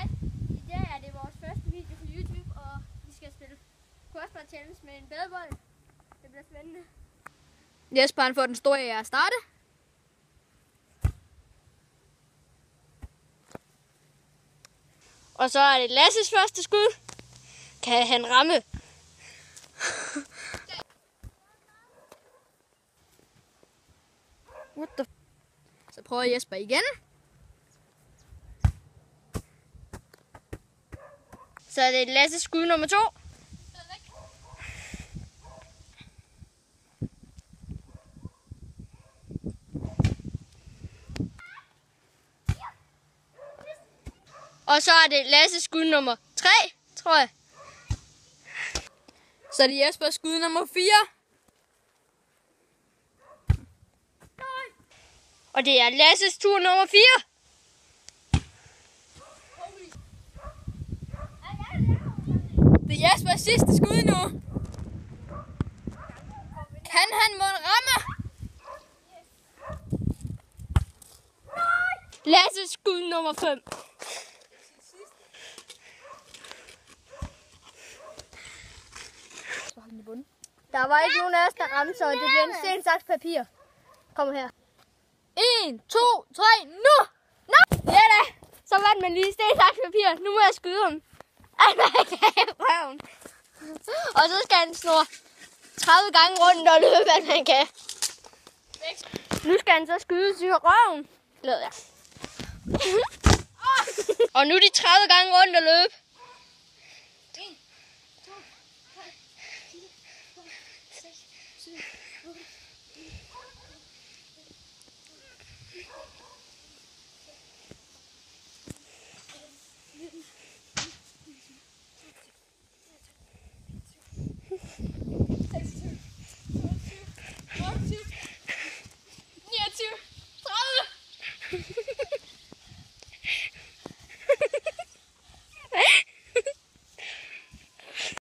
Hej, i dag er det vores første video på YouTube, og vi skal spille crossbar challenge med en badebold. Det bliver spændende. Jesper han får den store af at starte. Og så er det Lasses første skud. Kan han ramme? What the? Så prøver Jesper igen. Så er det Lasses skud nummer 2. Og så er det Lasses skud nummer 3, tror jeg. Så er det Jespers skud nummer 4. Og det er Lasses tur nummer 4. Det er Jespers sidste skud nu. Kan han måtte ramme? Lasses skud nummer 5. Der var ikke nogen af os, der ramte, så det bliver en sten, saks, papir. Kom her. 1, 2, 3, nu! Nå! Ja da! Så vandt man lige sten, saks, papir. Nu må jeg skyde ham. Ej, hvad kan jeg røven? Og så skal han snurre 30 gange rundt og løbe, hvad han kan. Nu skal han så skyde til røven. Glæder jeg. Og nu er de 30 gange rundt og løbe.